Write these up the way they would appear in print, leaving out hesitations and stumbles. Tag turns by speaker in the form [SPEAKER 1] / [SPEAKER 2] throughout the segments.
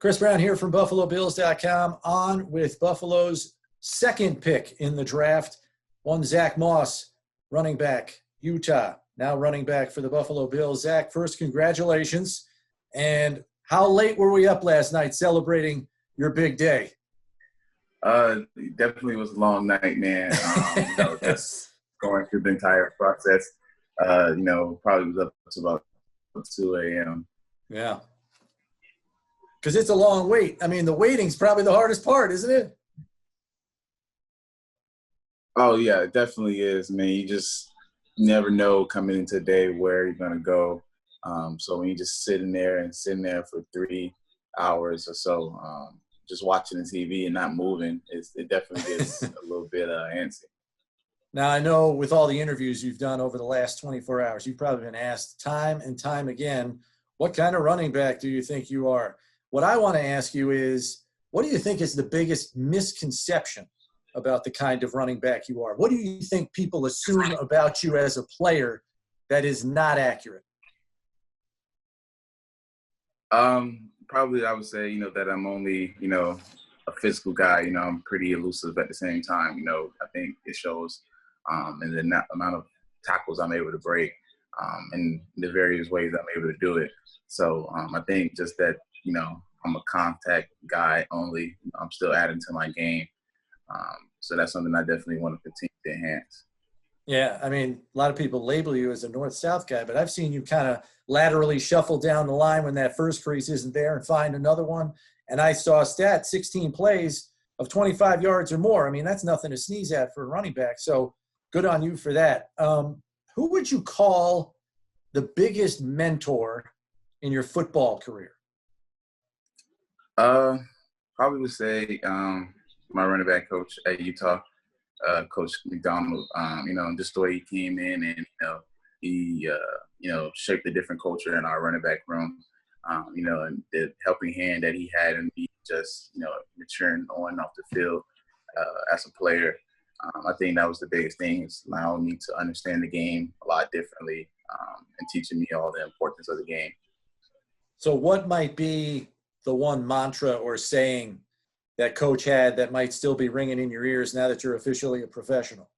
[SPEAKER 1] Chris Brown here from BuffaloBills.com, on with Buffalo's second pick in the draft, one Zack Moss, running back, Utah, now running back for the Buffalo Bills. Zach, first, congratulations. And how late were we up last night celebrating your big day?
[SPEAKER 2] Definitely was a long night, man. Just going through the entire process. Probably was up to about 2 a.m.
[SPEAKER 1] Yeah. Because it's a long wait. I mean, the waiting's probably the hardest part, isn't it?
[SPEAKER 2] Oh, yeah, it definitely is, man. You just never know coming into the day where you're going to go. So when you just sitting there for 3 hours or so, just watching the TV and not moving, it definitely gets a little bit antsy.
[SPEAKER 1] Now, I know with all the interviews you've done over the last 24 hours, you've probably been asked time and time again, what kind of running back do you think you are? What I want to ask you is, what do you think is the biggest misconception about the kind of running back you are? What do you think people assume about you as a player that is not accurate?
[SPEAKER 2] Probably I would say, that I'm only, a physical guy. I'm pretty elusive at the same time. I think it shows in the amount of tackles I'm able to break and the various ways I'm able to do it. So I think just that, I'm a contact guy only. I'm still adding to my game. So that's something I definitely want to continue to enhance.
[SPEAKER 1] Yeah, I mean, a lot of people label you as a north-south guy, but I've seen you kind of laterally shuffle down the line when that first crease isn't there and find another one. And I saw a stat, 16 plays of 25 yards or more. I mean, that's nothing to sneeze at for a running back. So good on you for that. Who would you call the biggest mentor in your football career?
[SPEAKER 2] Probably would say my running back coach at Utah, Coach McDonald. Just the way he came in and he shaped a different culture in our running back room. And the helping hand that he had in me just maturing on and off the field as a player. I think that was the biggest thing, is allowing me to understand the game a lot differently and teaching me all the importance of the game.
[SPEAKER 1] So what might be the one mantra or saying that coach had that might still be ringing in your ears now that you're officially a professional?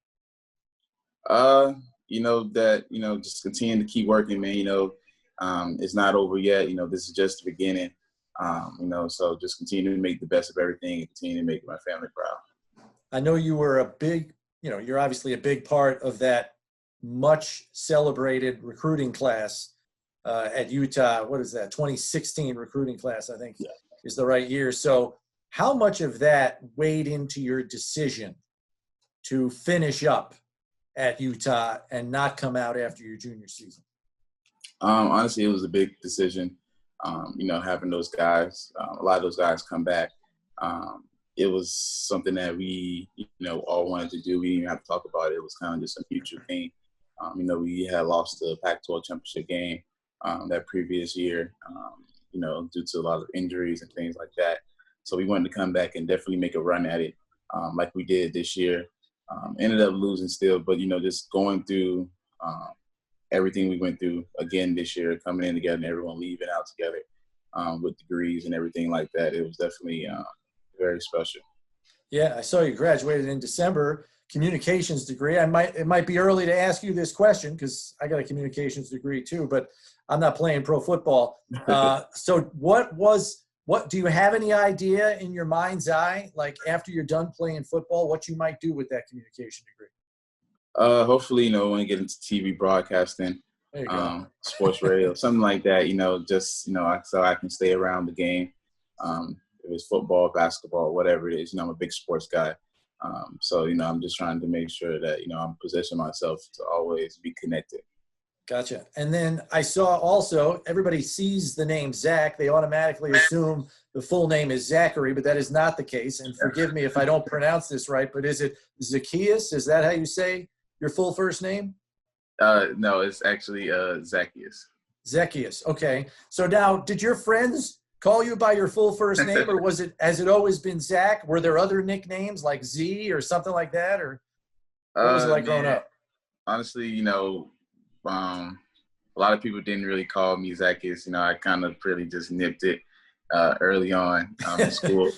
[SPEAKER 2] Just continue to keep working, man. It's not over yet. This is just the beginning. So just continue to make the best of everything and continue to make my family proud.
[SPEAKER 1] I know you were you're obviously a big part of that much celebrated recruiting class at Utah. What is that? 2016 recruiting class, I think, is the right year. So how much of that weighed into your decision to finish up at Utah and not come out after your junior season?
[SPEAKER 2] Honestly, it was a big decision. Having those guys, a lot of those guys come back. It was something that we, all wanted to do. We didn't even have to talk about it. It was kind of just a mutual thing. We had lost the Pac-12 championship game that previous year, due to a lot of injuries and things like that. So we wanted to come back and definitely make a run at it like we did this year. Ended up losing still, but, just going through everything we went through again this year, coming in together and everyone leaving out together with degrees and everything like that. It was definitely very special.
[SPEAKER 1] Yeah, I saw you graduated in December, communications degree. It might be early to ask you this question because I got a communications degree too, but I'm not playing pro football. So what do you have any idea in your mind's eye, like after you're done playing football, what you might do with that communication degree?
[SPEAKER 2] Hopefully, when you get into TV broadcasting, sports radio, something like that, so I can stay around the game. If it's football, basketball, whatever it is, I'm a big sports guy. So, I'm just trying to make sure that, I'm positioning myself to always be connected.
[SPEAKER 1] Gotcha. And then I saw also, everybody sees the name Zach. They automatically assume the full name is Zachary, but that is not the case. And forgive me if I don't pronounce this right, but is it Zacchaeus? Is that how you say your full first name?
[SPEAKER 2] No, it's actually Zacchaeus.
[SPEAKER 1] Zacchaeus. Okay. So now, did your friends call you by your full first name, or has it always been Zach? Were there other nicknames like Z or something like that? Or what was it like growing up?
[SPEAKER 2] Honestly, a lot of people didn't really call me Zacchaeus. I kind of really just nipped it. early on in school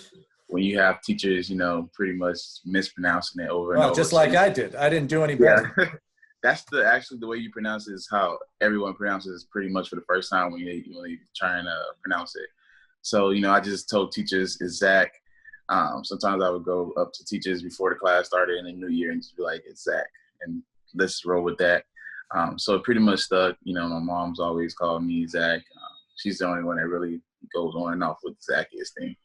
[SPEAKER 2] when you have teachers, pretty much mispronouncing it over and
[SPEAKER 1] Well,
[SPEAKER 2] over.
[SPEAKER 1] just like I did. I didn't do any
[SPEAKER 2] Yeah,
[SPEAKER 1] better.
[SPEAKER 2] that's actually the way you pronounce it is how everyone pronounces it pretty much for the first time when you try and pronounce it. So, I just told teachers it's Zach. Sometimes I would go up to teachers before the class started in the new year and just be like, it's Zach, and let's roll with that. So it pretty much stuck. My mom's always called me Zach. She's the only one that really goes on and off with the Zackiest thing.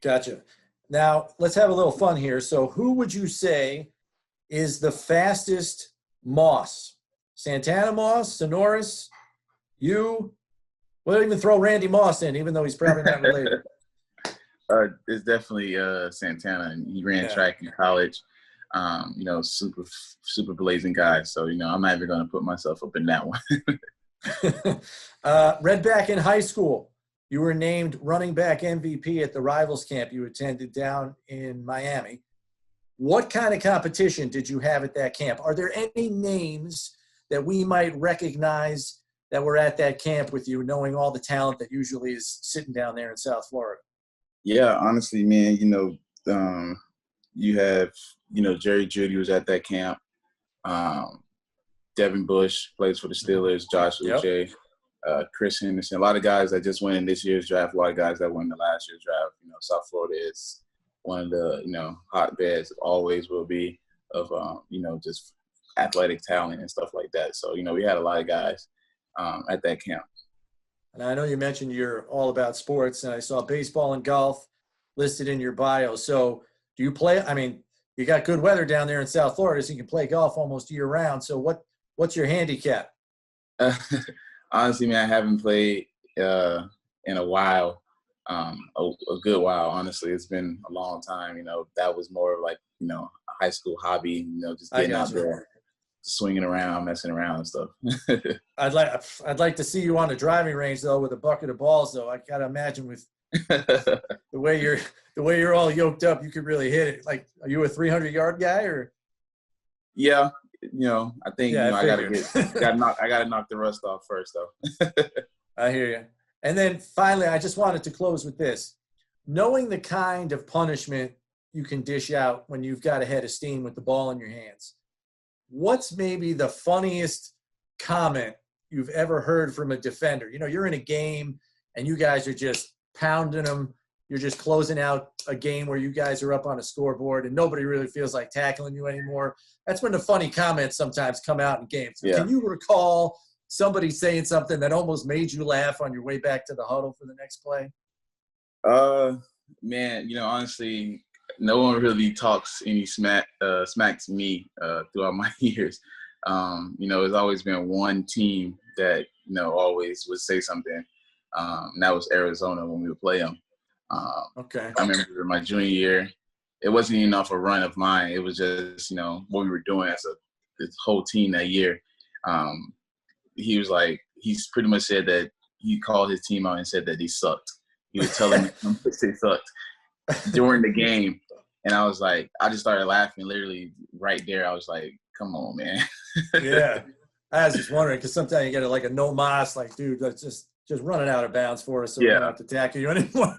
[SPEAKER 1] Gotcha. Now, let's have a little fun here. So who would you say is the fastest Moss? Santana Moss, Sonoris, you? We'll even throw Randy Moss in, even though he's probably not related.
[SPEAKER 2] It's definitely Santana, and he ran track in college. Super blazing guy. So, I'm not even going to put myself up in that one.
[SPEAKER 1] Read back in high school, you were named running back MVP at the Rivals camp you attended down in Miami. What kind of competition did you have at that camp? Are there any names that we might recognize that were at that camp with you, knowing all the talent that usually is sitting down there in South Florida?
[SPEAKER 2] Yeah, honestly, man, you have, Jerry Jeudy was at that camp. Devin Bush plays for the Steelers, Josh Uche, Chris Henderson, a lot of guys that just went in this year's draft, a lot of guys that went in the last year's draft. South Florida is one of the, hotbeds, always will be, of, just athletic talent and stuff like that. So, we had a lot of guys at that camp.
[SPEAKER 1] And I know you mentioned you're all about sports, and I saw baseball and golf listed in your bio. So do you play? I mean, you got good weather down there in South Florida, so you can play golf almost year round. So what's your handicap?
[SPEAKER 2] Honestly, man, I haven't played in a while, a good while. Honestly, it's been a long time. That was more of like, a high school hobby, just getting out there, swinging around, messing around and stuff.
[SPEAKER 1] I'd like to see you on the driving range though with a bucket of balls though. I gotta imagine with the way you're all yoked up, you could really hit it. Like, are you a 300-yard guy or?
[SPEAKER 2] Yeah, I think I gotta knock the rust off first though.
[SPEAKER 1] I hear you. And then finally, I just wanted to close with this: knowing the kind of punishment you can dish out when you've got a head of steam with the ball in your hands. What's maybe the funniest comment you've ever heard from a defender? You're in a game and you guys are just pounding them. You're just closing out a game where you guys are up on a scoreboard and nobody really feels like tackling you anymore. That's when the funny comments sometimes come out in games. Yeah. Can you recall somebody saying something that almost made you laugh on your way back to the huddle for the next play?
[SPEAKER 2] Man, honestly, no one really talks any smack to me throughout my years. There's always been one team that, always would say something. And that was Arizona when we would play them.
[SPEAKER 1] Okay.
[SPEAKER 2] I remember my junior year, it wasn't even off a run of mine. It was just, what we were doing as this whole team that year. He was like, he's pretty much said that he called his team out and said that they sucked. He was telling them they sucked during the game. And I was like, I just started laughing literally right there. I was like, come on, man.
[SPEAKER 1] Yeah. I was just wondering, because sometimes you get a no mas, like, dude, that's just running out of bounds for us so we don't have to tackle you anymore.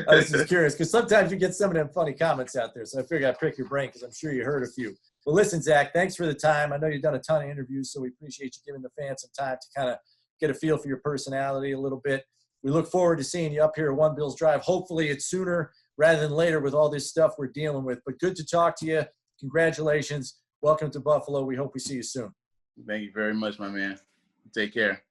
[SPEAKER 1] I was just curious, because sometimes you get some of them funny comments out there. So I figured I'd prick your brain because I'm sure you heard a few. Well, listen, Zach, thanks for the time. I know you've done a ton of interviews, so we appreciate you giving the fans some time to kind of get a feel for your personality a little bit. We look forward to seeing you up here at One Bills Drive. Hopefully it's sooner rather than later with all this stuff we're dealing with. But good to talk to you. Congratulations. Welcome to Buffalo. We hope we see you soon.
[SPEAKER 2] Thank you very much, my man. Take care.